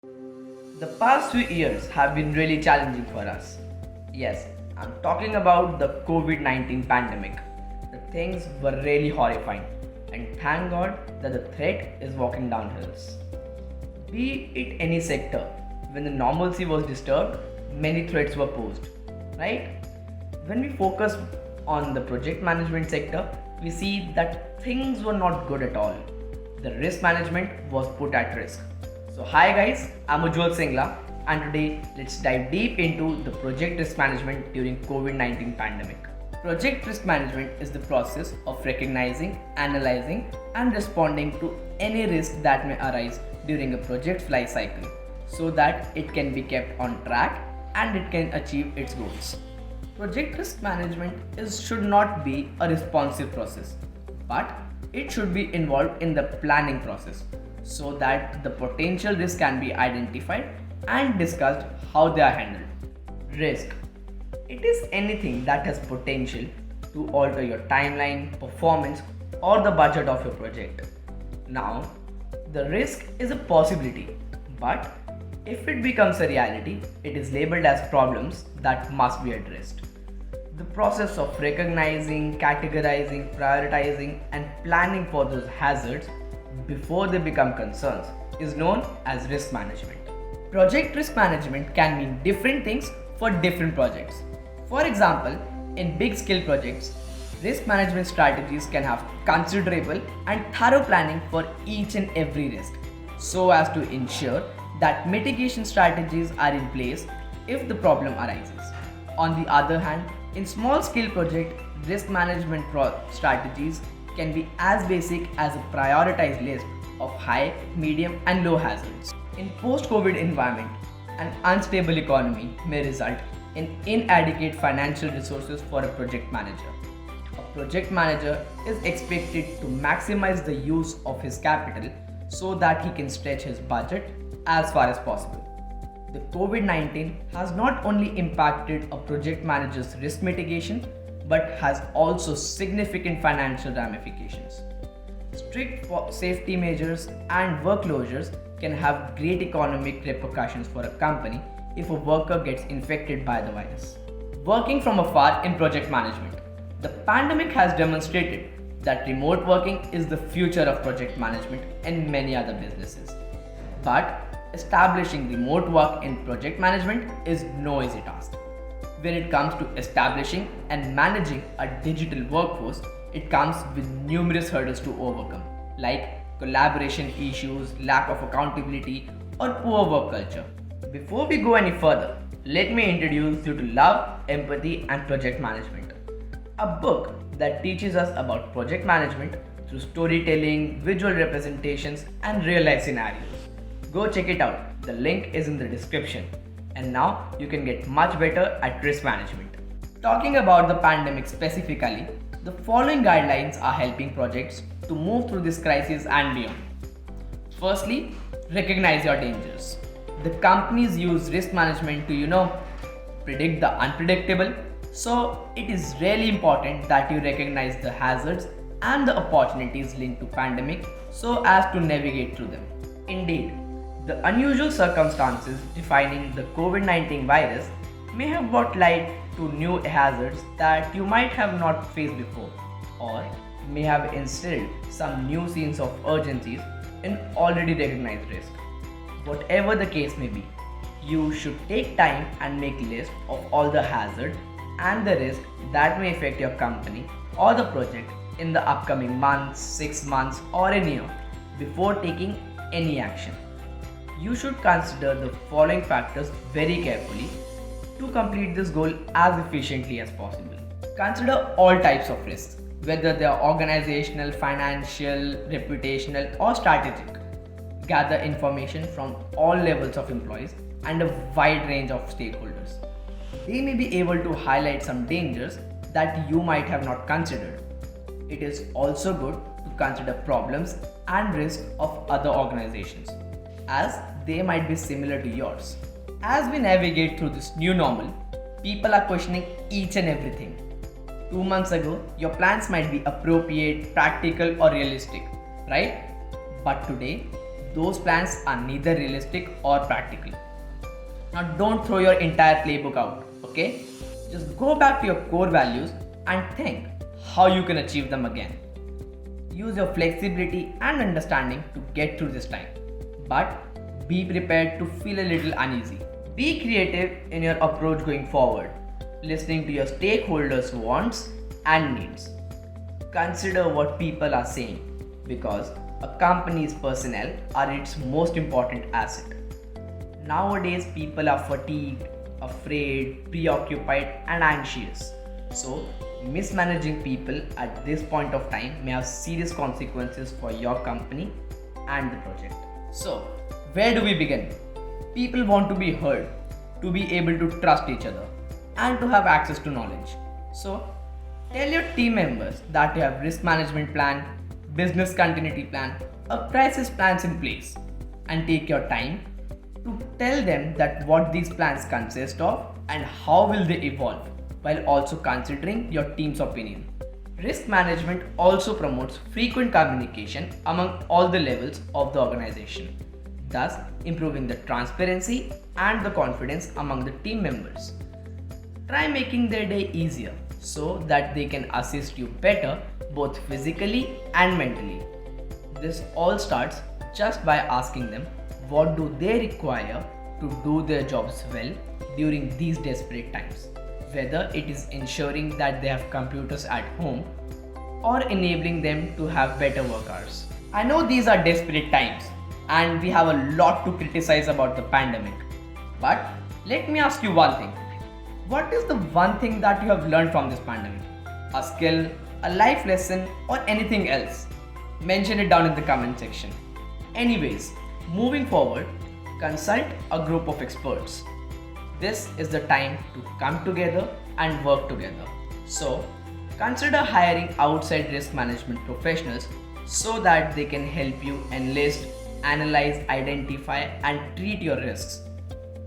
The past few years have been really challenging for us. Yes, I'm talking about the COVID 19 pandemic. The things were really horrifying, and thank God that the threat is walking down hills. Be it any sector, when the normalcy was disturbed, many threats were posed, right? When we focus on the project management sector, we see that things were not good at all. The risk management was put at risk. So, hi guys, I'm Ujjwal Singla, and today let's dive deep into the project risk management during COVID-19 pandemic. Project risk management is the process of recognizing, analyzing, and responding to any risk that may arise during a project's life cycle so that it can be kept on track and it can achieve its goals. Project risk management should not be a responsive process, but it should be involved in the planning process so that the potential risks can be identified and discussed how they are handled. Risk. It is anything that has potential to alter your timeline, performance, or the budget of your project. Now, the risk is a possibility, but if it becomes a reality, it is labeled as problems that must be addressed. The process of recognizing, categorizing, prioritizing, and planning for those hazards before they become concerns is known as risk management. Project risk management can mean different things for different projects. For example, in big scale projects, risk management strategies can have considerable and thorough planning for each and every risk so as to ensure that mitigation strategies are in place if the problem arises. On the other hand, in small scale project, risk management strategies can be as basic as a prioritized list of high, medium, and low hazards. In post-COVID environment, an unstable economy may result in inadequate financial resources for a project manager. A project manager is expected to maximize the use of his capital so that he can stretch his budget as far as possible. The COVID-19 has not only impacted a project manager's risk mitigation but has also significant financial ramifications. Strict safety measures and work closures can have great economic repercussions for a company if a worker gets infected by the virus. Working from afar in project management. The pandemic has demonstrated that remote working is the future of project management and many other businesses. But establishing remote work in project management is no easy task. When it comes to establishing and managing a digital workforce, it comes with numerous hurdles to overcome, like collaboration issues, lack of accountability, or poor work culture. Before we go any further, let me introduce you to Love, Empathy, and Project Management, a book that teaches us about project management through storytelling, visual representations, and real life scenarios. Go check it out, the link is in the description. And now you can get much better at risk management. Talking about the pandemic specifically, the following guidelines are helping projects to move through this crisis and beyond. Firstly, recognize your dangers. The companies use risk management to, predict the unpredictable. So it is really important that you recognize the hazards and the opportunities linked to pandemic so as to navigate through them. Indeed, the unusual circumstances defining the COVID-19 virus may have brought light to new hazards that you might have not faced before, or may have instilled some new scenes of urgencies in already recognized risk. Whatever the case may be, you should take time and make a list of all the hazards and the risk that may affect your company or the project in the upcoming months, 6 months, or a year before taking any action. You should consider the following factors very carefully to complete this goal as efficiently as possible. Consider all types of risks, whether they are organizational, financial, reputational, or strategic. Gather information from all levels of employees and a wide range of stakeholders. They may be able to highlight some dangers that you might have not considered. It is also good to consider problems and risks of other organizations, as they might be similar to yours. As we navigate through this new normal, people are questioning each and everything. 2 months ago, your plans might be appropriate, practical, or realistic, right? But today, those plans are neither realistic or practical. Now, don't throw your entire playbook out, okay? Just go back to your core values and think how you can achieve them again. Use your flexibility and understanding to get through this time, but be prepared to feel a little uneasy. Be creative in your approach going forward, listening to your stakeholders' wants and needs. Consider what people are saying because a company's personnel are its most important asset. Nowadays, people are fatigued, afraid, preoccupied, and anxious. So, mismanaging people at this point of time may have serious consequences for your company and the project. So, where do we begin? People want to be heard, to be able to trust each other, and to have access to knowledge. So, tell your team members that you have risk management plan, business continuity plan, or crisis plans in place, and take your time to tell them that what these plans consist of and how will they evolve, while also considering your team's opinion. Risk management also promotes frequent communication among all the levels of the organization, thus improving the transparency and the confidence among the team members. Try making their day easier so that they can assist you better both physically and mentally. This all starts just by asking them what do they require to do their jobs well during these desperate times, whether it is ensuring that they have computers at home or enabling them to have better work hours. I know these are desperate times and we have a lot to criticize about the pandemic, but let me ask you one thing. What is the one thing that you have learned from this pandemic? A skill, a life lesson, or anything else? Mention it down in the comment section. Anyways, moving forward, consult a group of experts. This is the time to come together and work together. So, consider hiring outside risk management professionals so that they can help you enlist, analyze, identify, and treat your risks.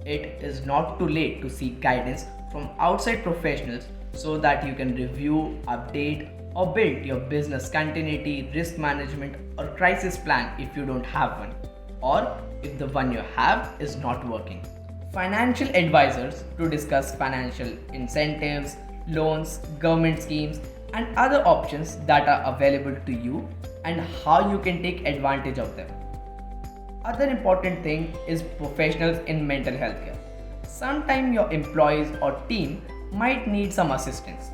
It is not too late to seek guidance from outside professionals so that you can review, update, or build your business continuity, risk management, or crisis plan if you don't have one, or if the one you have is not working. Financial advisors to discuss financial incentives, loans, government schemes, and other options that are available to you and how you can take advantage of them. Other important thing is professionals in mental health care. Sometimes your employees or team might need some assistance.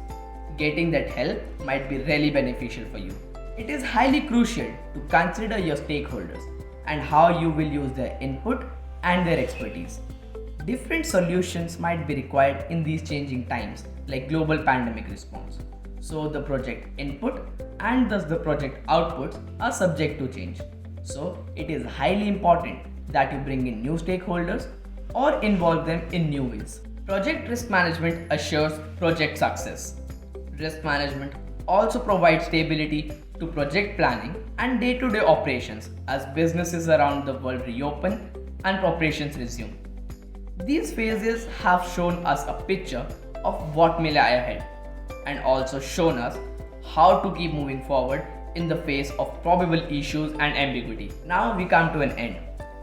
Getting that help might be really beneficial for you. It is highly crucial to consider your stakeholders and how you will use their input and their expertise. Different solutions might be required in these changing times, like global pandemic response. So the project input and thus the project outputs are subject to change. So it is highly important that you bring in new stakeholders or involve them in new ways. Project risk management assures project success. Risk management also provides stability to project planning and day-to-day operations as businesses around the world reopen and operations resume. These phases have shown us a picture of what may lie ahead and also shown us how to keep moving forward in the face of probable issues and ambiguity. Now we come to an end.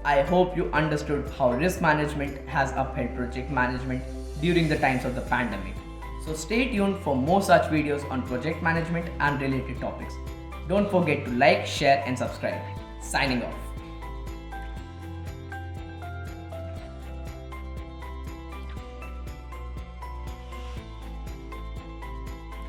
I hope you understood how risk management has upheld project management during the times of the pandemic. So stay tuned for more such videos on project management and related topics. Don't forget to like, share and subscribe. Signing off.